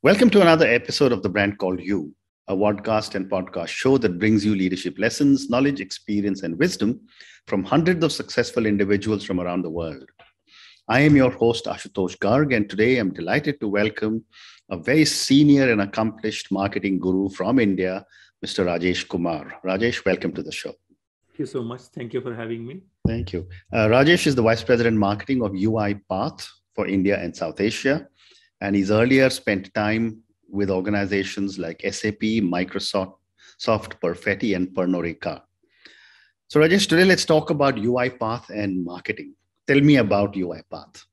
Welcome to another episode of The Brand Called You, a podcast and podcast show that brings you leadership lessons, knowledge, experience, and wisdom from hundreds of successful individuals from around the world. I am your host, Ashutosh Garg, and today I'm delighted to welcome a very senior and accomplished marketing guru from India, Mr. Rajesh Kumar. Rajesh, welcome to the show. Thank you so much. Thank you for having me. Thank you. Rajesh is the Vice President Marketing of UiPath for India and South Asia. And he's earlier spent time with organizations like SAP, Microsoft, Perfetti, and Pernod Ricard. So Rajesh, today let's talk about UiPath and marketing. Tell me about UiPath.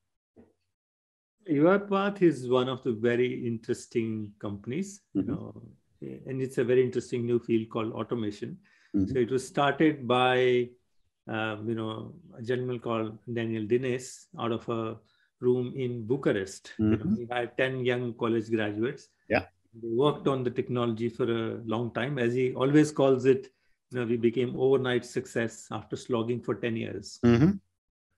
UiPath is one of the very interesting companies, and it's a very interesting new field called automation. So it was started by, a gentleman called Daniel Dines out of a room in Bucharest. He had 10 young college graduates. Yeah. They worked on the technology for a long time. As he always calls it, we became overnight success after slogging for 10 years.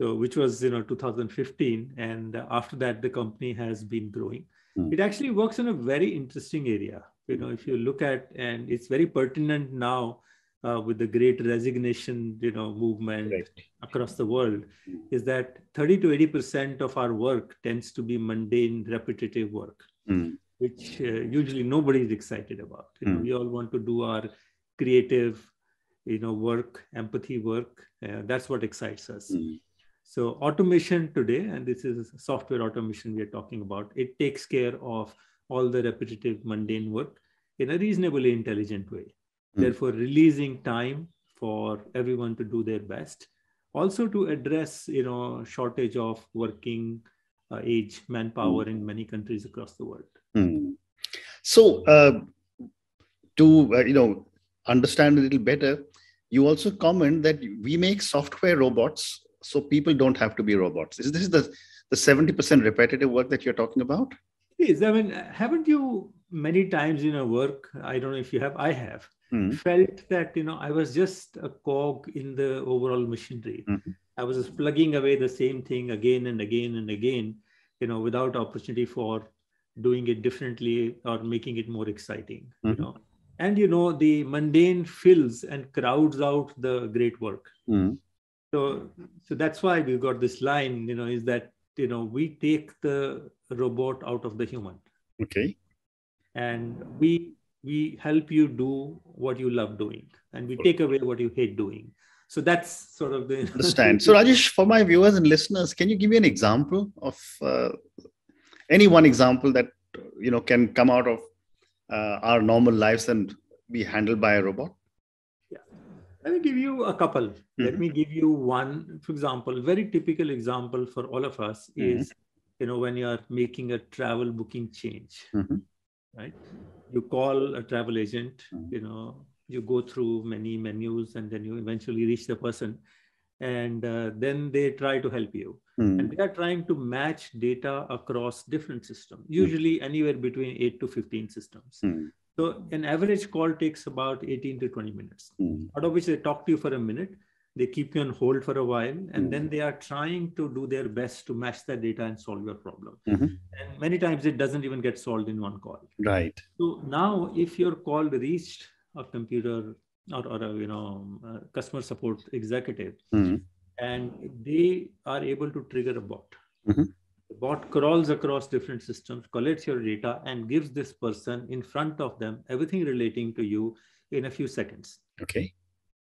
So, which was, 2015. And after that, the company has been growing. It actually works in a very interesting area. If you look at, and it's very pertinent now with the great resignation, movement across the world, is that 30 to 80% of our work tends to be mundane, repetitive work, which usually nobody is excited about. We all want to do our creative, work, empathy work. That's what excites us. So automation today, and this is software automation we are talking about, it takes care of all the repetitive, mundane work in a reasonably intelligent way. Therefore, releasing time for everyone to do their best. Also to address, shortage of working age manpower in many countries across the world. So to understand a little better, you also comment that we make software robots so people don't have to be robots. Is this the 70% repetitive work that you're talking about? It is. I mean, haven't you many times in a work, I don't know if you have, I have, felt that, I was just a cog in the overall machinery. I was just plugging away the same thing again and again and again, without opportunity for doing it differently or making it more exciting, And, the mundane fills and crowds out the great work. So that's why we've got this line, is that, we take the robot out of the human. Okay. And we help you do what you love doing, and we take away what you hate doing. So that's sort of the... Understand. So Rajesh, for my viewers and listeners, can you give me an example of any one example that, can come out of our normal lives and be handled by a robot? Yeah. Let me give you a couple. Let me give you one, for example, very typical example for all of us is, when you are making a travel booking change, right? You call a travel agent, you go through many menus and then you eventually reach the person, and then they try to help you. And they are trying to match data across different systems, usually anywhere between 8 to 15 systems. So an average call takes about 18 to 20 minutes, out of which they talk to you for a minute, they keep you on hold for a while, and then they are trying to do their best to match that data and solve your problem. And many times it doesn't even get solved in one call. Right. So now if your call reached a computer or a customer support executive, and they are able to trigger a bot. The bot crawls across different systems, collects your data, and gives this person in front of them everything relating to you in a few seconds. Okay.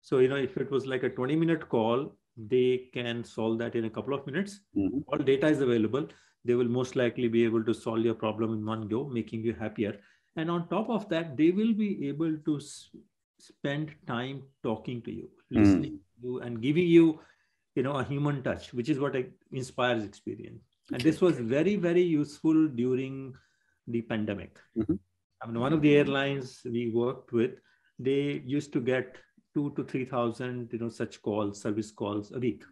So, if it was like a 20-minute call, they can solve that in a couple of minutes. All data is available. They will most likely be able to solve your problem in one go, making you happier. And on top of that, they will be able to spend time talking to you, listening to you, and giving you, a human touch, which is what inspires experience. And this was very, very useful during the pandemic. I mean, one of the airlines we worked with, they used to get 2,000 to 3,000, such calls, service calls a week.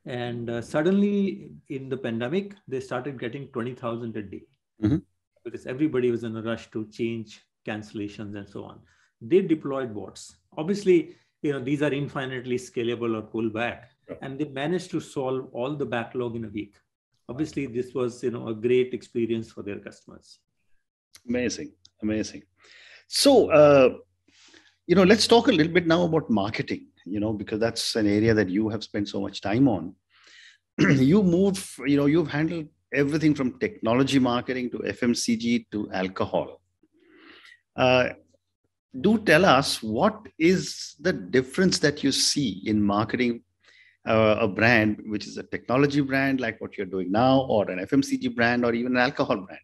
And suddenly in the pandemic, they started getting 20,000 a day because everybody was in a rush to change cancellations and so on. They deployed bots. Obviously, these are infinitely scalable or pull back, and they managed to solve all the backlog in a week. Obviously, this was, a great experience for their customers. Amazing. Amazing. So, let's talk a little bit now about marketing, because that's an area that you have spent so much time on. You've handled everything from technology marketing to FMCG to alcohol. Do tell us, what is the difference that you see in marketing a brand, which is a technology brand like what you're doing now, or an FMCG brand, or even an alcohol brand?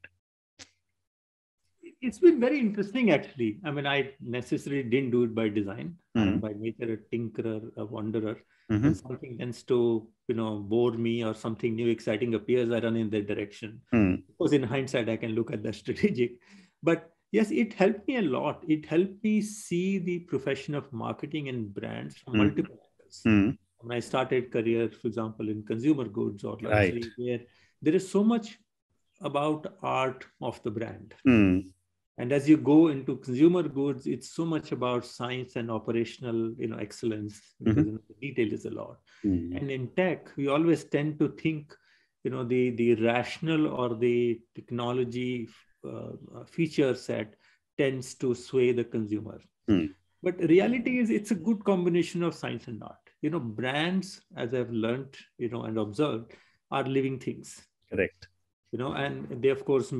It's been very interesting, actually. I mean, I necessarily didn't do it by design. I'm by nature a tinkerer, a wanderer. When something tends to, bore me or something new, exciting appears, I run in that direction. Of course, in hindsight, I can look at the strategic. But yes, it helped me a lot. It helped me see the profession of marketing and brands from multiple angles. When I started career, for example, in consumer goods or luxury, where there is so much about art of the brand. And as you go into consumer goods, it's so much about science and operational, excellence, because the detail is a lot. And in tech, we always tend to think, the rational or the technology feature set tends to sway the consumer. But reality is, it's a good combination of science and art. Brands, as I've learned, and observed, are living things. Correct. And they, of course, the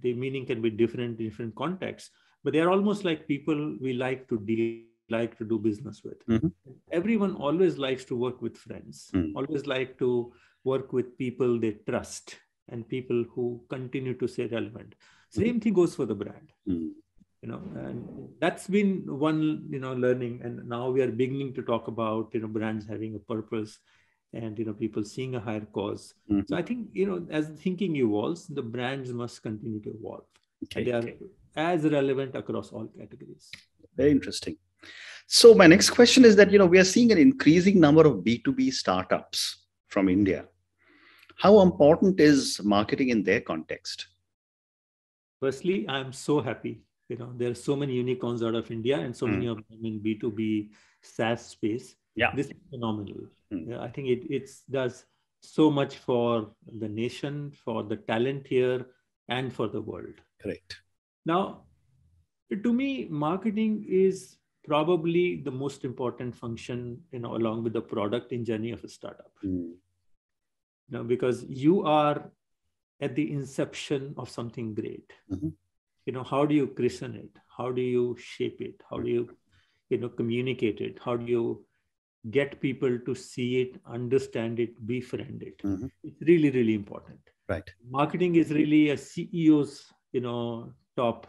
meaning can be different in different contexts, but they are almost like people we like to do business with. Everyone always likes to work with friends, always like to work with people they trust and people who continue to stay relevant. Same thing goes for the brand. And that's been one, learning. And now we are beginning to talk about, brands having a purpose and, people seeing a higher cause. So I think, as thinking evolves, the brands must continue to evolve. And they are as relevant across all categories. Very interesting. So my next question is that, we are seeing an increasing number of B2B startups from India. How important is marketing in their context? Firstly, I'm so happy. There are so many unicorns out of India and so many of them in B2B SaaS space. Yeah. This is phenomenal. I think it does so much for the nation, for the talent here, and for the world. Correct. Now, to me, marketing is probably the most important function, along with the product in journey of a startup. Because you are at the inception of something great. How do you christen it? How do you shape it? How do you, communicate it? How do you get people to see it, understand it, befriend it? It's really, really important. Right. Marketing is really a CEO's, top,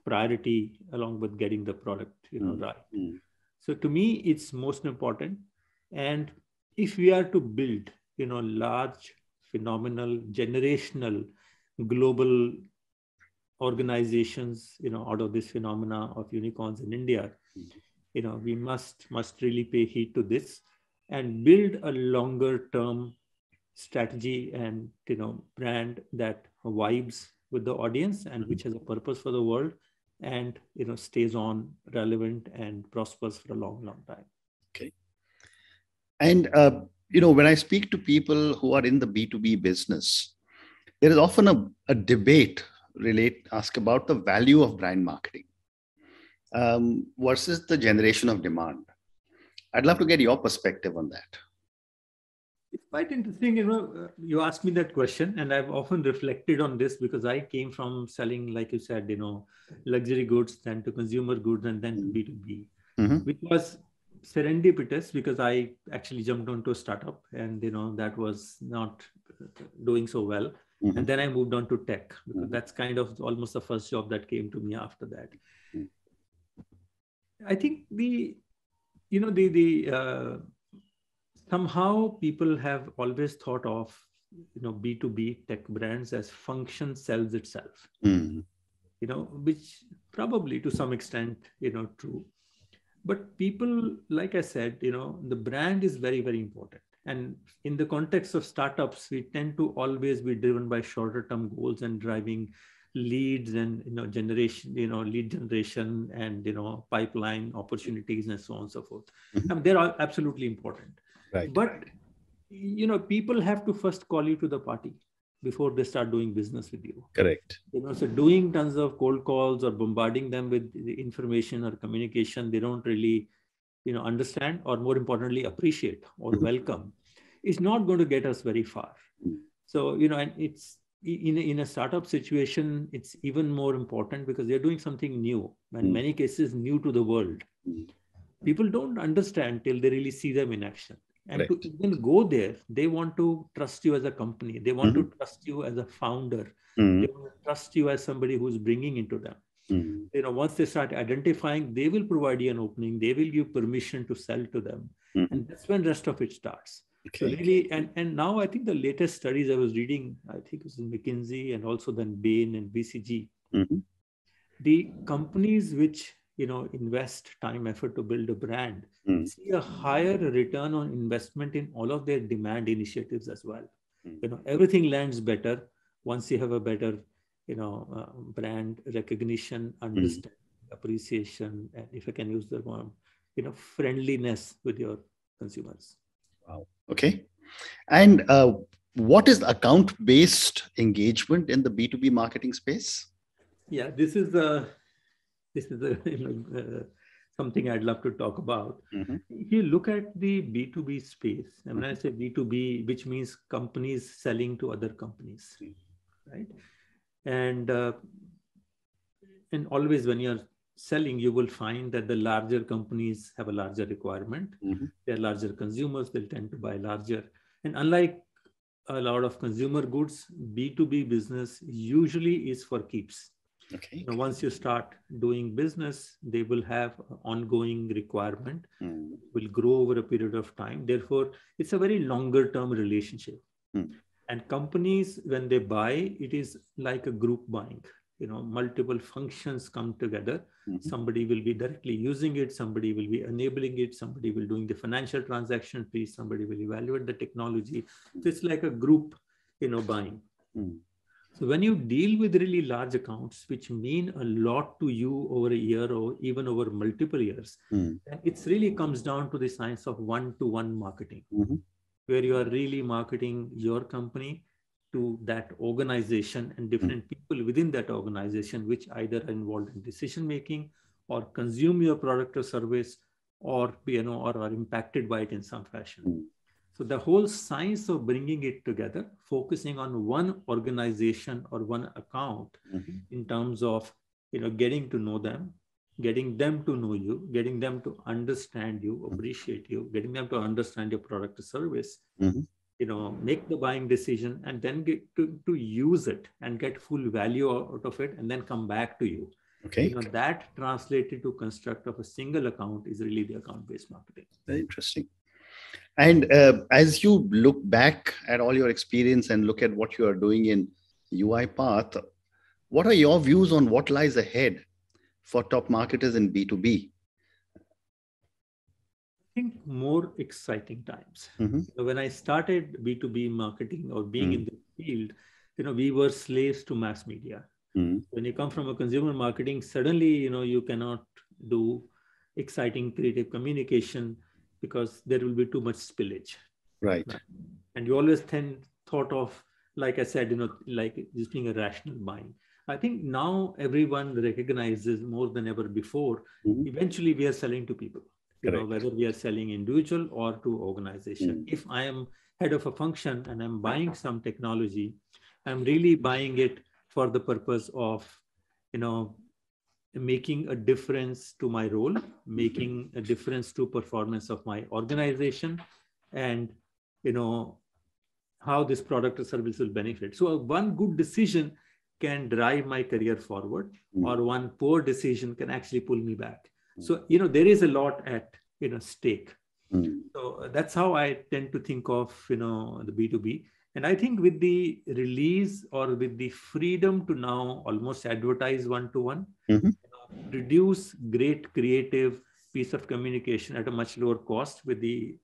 priority, along with getting the product, right. So to me, it's most important. And if we are to build, large, phenomenal, generational, global organizations, out of this phenomena of unicorns in India, we must really pay heed to this and build a longer term strategy and, brand that vibes with the audience and which has a purpose for the world and, stays on relevant and prospers for a long, long time. Okay. And, when I speak to people who are in the B2B business, there is often a debate ask about the value of brand marketing versus the generation of demand. I'd love to get your perspective on that. It's quite interesting, you asked me that question, and I've often reflected on this because I came from selling, like you said, luxury goods, then to consumer goods, and then to B2B, which was serendipitous because I actually jumped onto a startup and, that was not doing so well. And then I moved on to tech because that's kind of almost the first job that came to me after that. I think somehow people have always thought of, B2B tech brands as function sells itself, which probably to some extent, true. But people, like I said, the brand is very, very important. And in the context of startups, we tend to always be driven by shorter term goals and driving leads and, generation, lead generation and, pipeline opportunities and so on and so forth. I mean, they're all absolutely important. Right. But, people have to first call you to the party. before they start doing business with you. Correct. So doing tons of cold calls or bombarding them with the information or communication they don't really, understand, or more importantly, appreciate or welcome, is not going to get us very far. So, and it's in a startup situation, it's even more important because they're doing something new, in many cases new to the world. People don't understand till they really see them in action. And to even go there, they want to trust you as a company. They want to trust you as a founder. They want to trust you as somebody who's bringing into them. Once they start identifying, they will provide you an opening. They will give permission to sell to them. And that's when the rest of it starts. So really, and now I think the latest studies I was reading, I think it was in McKinsey and also then Bain and BCG, the companies which invest time, effort to build a brand, see a higher return on investment in all of their demand initiatives as well. Everything lands better once you have a better, brand recognition, understanding, appreciation, and if I can use the word, friendliness with your consumers. Wow. Okay. And what is account-based engagement in the B2B marketing space? Yeah, this is something I'd love to talk about. If you look at the B2B space, and when I say B2B, which means companies selling to other companies, right? And always when you're selling, you will find that the larger companies have a larger requirement. They're larger consumers, they'll tend to buy larger. And unlike a lot of consumer goods, B2B business usually is for keeps. Once you start doing business, they will have an ongoing requirement, will grow over a period of time. Therefore, it's a very longer term relationship. And companies, when they buy, it is like a group buying. Multiple functions come together. Somebody will be directly using it. Somebody will be enabling it. Somebody will doing the financial transaction piece. Somebody will evaluate the technology. So it's like a group, buying. So when you deal with really large accounts, which mean a lot to you over a year or even over multiple years, then it really comes down to the science of one-to-one marketing, where you are really marketing your company to that organization and different people within that organization, which either are involved in decision-making or consume your product or service or, or are impacted by it in some fashion. So the whole science of bringing it together, focusing on one organization or one account in terms of, getting to know them, getting them to know you, getting them to understand you, appreciate you, getting them to understand your product or service, make the buying decision and then get to use it and get full value out of it and then come back to you. That translated to construct of a single account is really the account-based marketing. Very interesting. And as you look back at all your experience and look at what you are doing in UiPath, what are your views on what lies ahead for top marketers in B2B? I think more exciting times. When I started B2B marketing or being in the field, we were slaves to mass media. When you come from a consumer marketing, suddenly, you cannot do exciting creative communication because there will be too much spillage. Right. And you always thought of, like I said, like just being a rational buying. I think now everyone recognizes more than ever before, eventually we are selling to people, whether we are selling individual or to organization. If I am head of a function and I'm buying some technology, I'm really buying it for the purpose of, making a difference to my role, making a difference to performance of my organization, and how this product or service will benefit. So one good decision can drive my career forward, or one poor decision can actually pull me back. So there is a lot at stake. So that's how I tend to think of the B2B. And I think with the release or with the freedom to now almost advertise one-to-one, produce great creative piece of communication at a much lower cost with the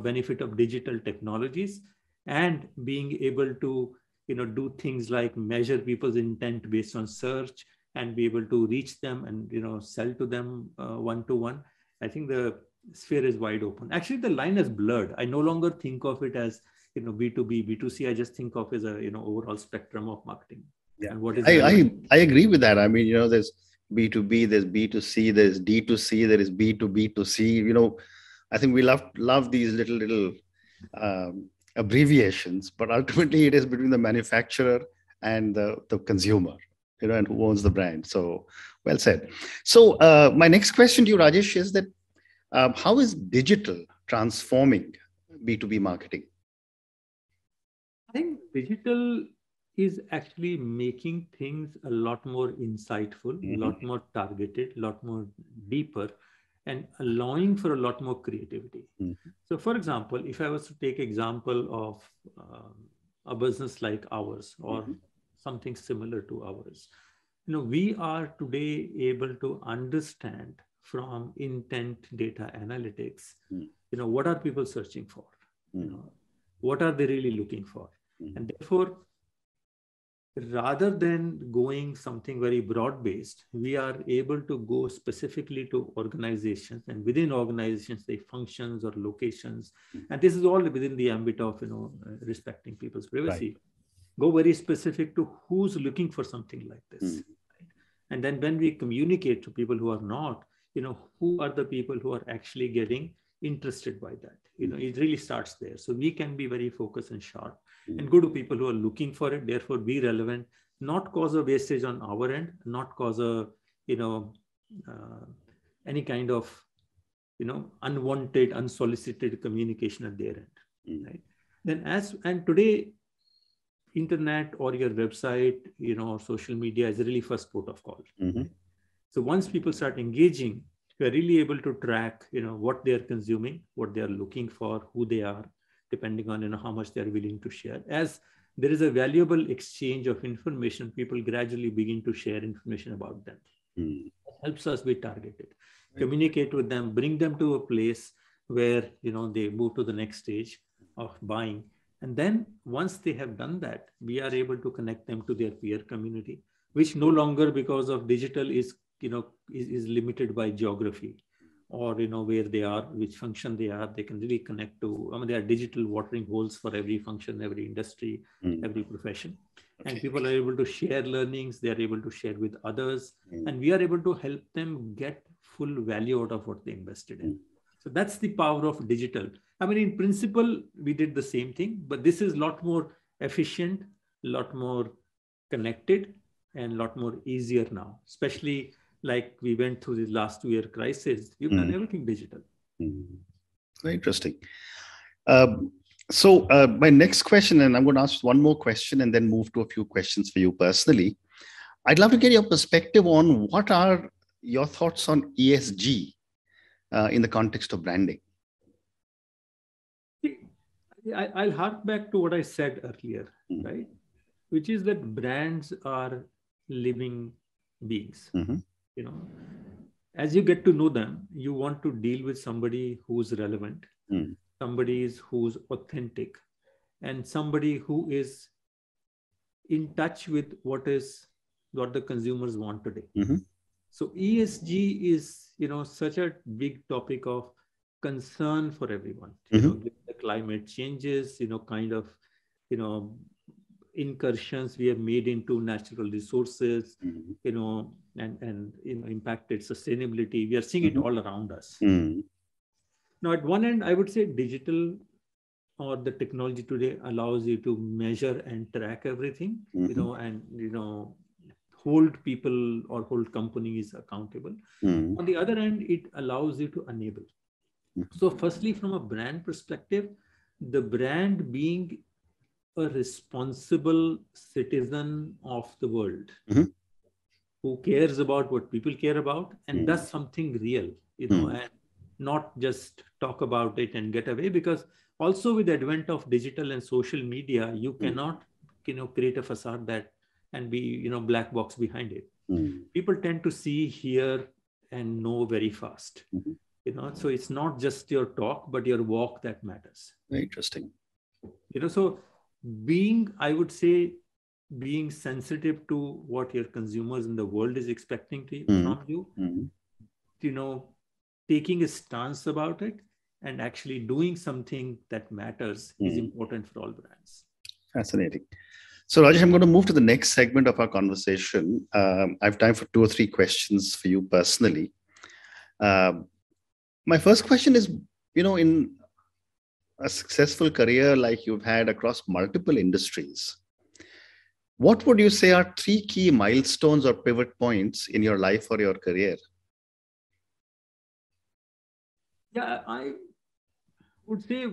benefit of digital technologies, and being able to do things like measure people's intent based on search and be able to reach them and sell to them one-to-one. I think the sphere is wide open. Actually, the line is blurred. I no longer think of it as B2B, B2C, I just think of as a, overall spectrum of marketing. Yeah. And what is I agree with that. I mean, there's B2B, there's B2C, there's D2C, there is B2B2C. I think we love these little abbreviations, but ultimately it is between the manufacturer and the consumer, and who owns the brand. So well said. So my next question to you, Rajesh, is that how is digital transforming B2B marketing? I think digital is actually making things a lot more insightful, a lot more targeted, a lot more deeper, and allowing for a lot more creativity. So for example, if I was to take example of a business like ours or something similar to ours, we are today able to understand from intent data analytics, what are people searching for? What are they really looking for? And therefore, rather than going something very broad-based, we are able to go specifically to organizations, and within organizations, they functions or locations. And this is all within the ambit of, respecting people's privacy. Right. Go very specific to who's looking for something like this. Right? And then when we communicate to people who are not, who are the people who are actually getting interested by that? It really starts there. So we can be very focused and sharp and go to people who are looking for it, therefore be relevant, not cause a wastage on our end, not cause a, any kind of, unwanted, unsolicited communication at their end, right? And today, internet or your website, or social media is really first port of call. Right? So once people start engaging, we are really able to track, what they are consuming, what they are looking for, who they are, depending on, how much they are willing to share. As there is a valuable exchange of information, people gradually begin to share information about them. It helps us be targeted, communicate with them, bring them to a place where, they move to the next stage of buying. And then once they have done that, we are able to connect them to their peer community, which no longer, because of digital, is limited by geography or, where they are, which function they are. They can really connect to, they are digital watering holes for every function, every industry, every profession. Okay. And people are able to share learnings. They are able to share with others. And we are able to help them get full value out of what they invested in. So that's the power of digital. In principle, we did the same thing, but this is a lot more efficient, a lot more connected, and a lot more easier now, especially like we went through the last 2-year crisis. We've done everything digital. Very interesting. So my next question, and I'm going to ask one more question and then move to a few questions for you personally. I'd love to get your perspective on what are your thoughts on ESG in the context of branding. I'll hark back to what I said earlier, right? Which is that brands are living beings. As you get to know them, you want to deal with somebody who's relevant, somebody who's authentic, and somebody who is in touch with what the consumers want today. So ESG is, such a big topic of concern for everyone. Given the climate changes, kind of, incursions we have made into natural resources, and impacted sustainability. We are seeing it all around us. Now, at one end, I would say digital or the technology today allows you to measure and track everything, and hold people or hold companies accountable. On the other end, it allows you to enable. So firstly, from a brand perspective, the brand being a responsible citizen of the world who cares about what people care about and does something real, and not just talk about it and get away. Because also with the advent of digital and social media, you cannot, create a facade that and be, black box behind it. People tend to see, hear, and know very fast. So it's not just your talk, but your walk that matters. Very interesting. So I would say, being sensitive to what your consumers in the world is expecting from you, taking a stance about it, and actually doing something that matters is important for all brands. Fascinating. So Rajesh, I'm going to move to the next segment of our conversation. I have time for 2 or 3 questions for you personally. My first question is, in a successful career like you've had across multiple industries, what would you say are 3 key milestones or pivot points in your life or your career? Yeah, I would say,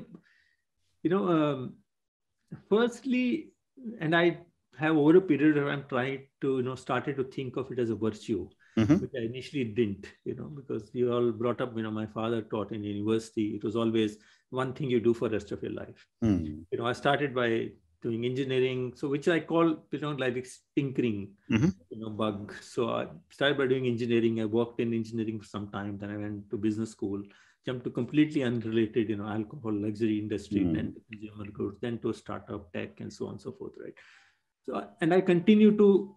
firstly, and I have over a period of time tried to, started to think of it as a virtue, which I initially didn't, because we all brought up, my father taught in university. It was always one thing you do for the rest of your life. I started by doing engineering, so which I call, like tinkering, bug. So I started by doing engineering. I worked in engineering for some time. Then I went to business school, jumped to completely unrelated, alcohol, luxury industry, then to consumer goods, then to startup tech, and so on and so forth, right? So, and I continue to,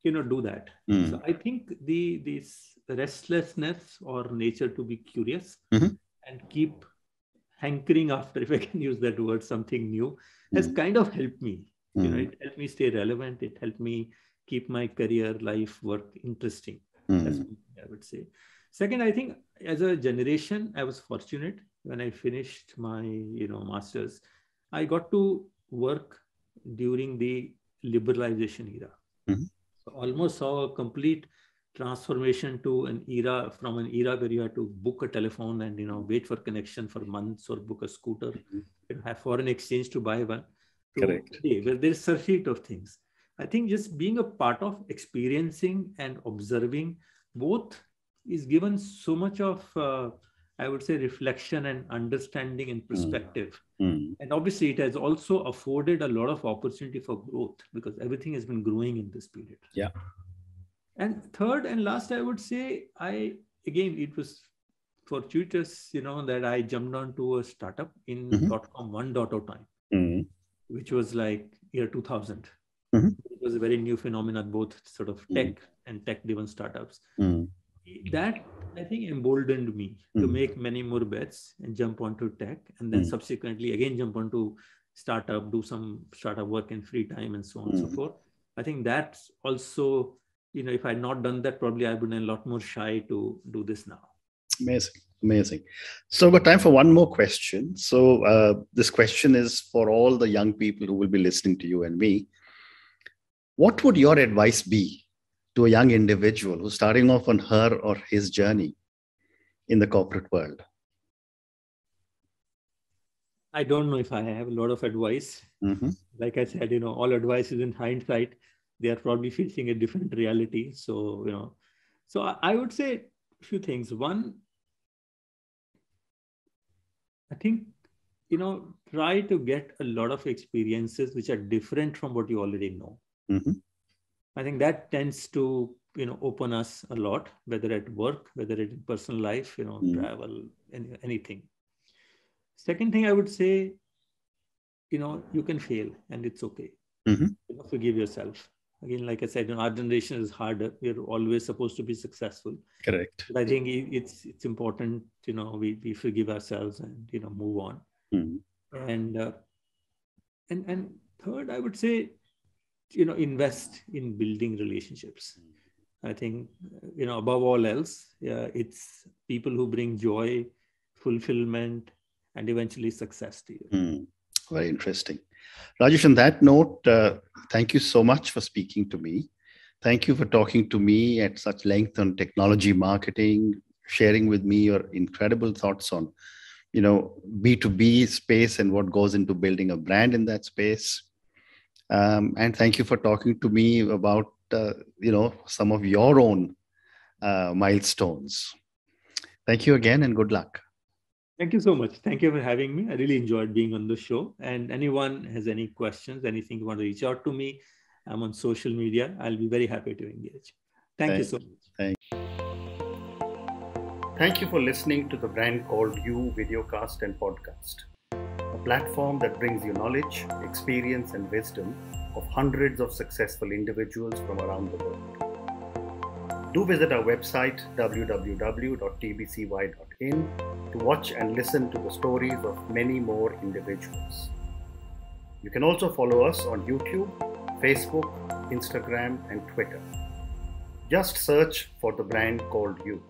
do that. So I think this restlessness or nature to be curious and keep hankering after, if I can use that word, something new, has kind of helped me. It helped me stay relevant. It helped me keep my career, life, work interesting. That's what I would say. Second, I think as a generation, I was fortunate when I finished my, master's. I got to work during the liberalization era. So almost saw a complete transformation to an era, from an era where you had to book a telephone and, wait for connection for months, or book a scooter, have foreign exchange to buy one. Correct. Today, where there's a sheet of things. I think just being a part of experiencing and observing both is given so much of, I would say, reflection and understanding and perspective. And obviously, it has also afforded a lot of opportunity for growth, because everything has been growing in this period. Yeah. And third and last, I would say, it was fortuitous, that I jumped onto a startup in .com 1.0 time, which was like year 2000. It was a very new phenomenon, both sort of tech and tech-driven startups. That, I think, emboldened me to make many more bets and jump onto tech, and then subsequently again jump onto startup, do some startup work in free time, and so on and so forth. I think that's also, if I had not done that, probably I would have been a lot more shy to do this now. Amazing. So I've got time for one more question. So this question is for all the young people who will be listening to you and me. What would your advice be to a young individual who's starting off on her or his journey in the corporate world? I don't know if I have a lot of advice. Like I said, all advice is in hindsight. They are probably facing a different reality. So, so I would say a few things. One, I think, try to get a lot of experiences which are different from what you already know. I think that tends to, open us a lot, whether at work, whether in personal life, travel, anything. Second thing I would say, you can fail and it's okay. Forgive yourself. Again, like I said, our generation is harder. We're always supposed to be successful. Correct. But I think it's important, we forgive ourselves and, move on. And third, I would say, invest in building relationships. I think, above all else, it's people who bring joy, fulfillment, and eventually success to you. Very interesting. Rajesh, on that note, thank you so much for speaking to me. Thank you for talking to me at such length on technology marketing, sharing with me your incredible thoughts on, B2B space and what goes into building a brand in that space. And thank you for talking to me about, some of your own milestones. Thank you again and good luck. Thank you so much. Thank you for having me. I really enjoyed being on the show. And anyone has any questions, anything you want to reach out to me, I'm on social media. I'll be very happy to engage. Thank you so much. Thank you for listening to the Brand Called You videocast and podcast, a platform that brings you knowledge, experience, and wisdom of hundreds of successful individuals from around the world. Do visit our website, www.tbcy.in, to watch and listen to the stories of many more individuals. You can also follow us on YouTube, Facebook, Instagram, and Twitter. Just search for the brand called You.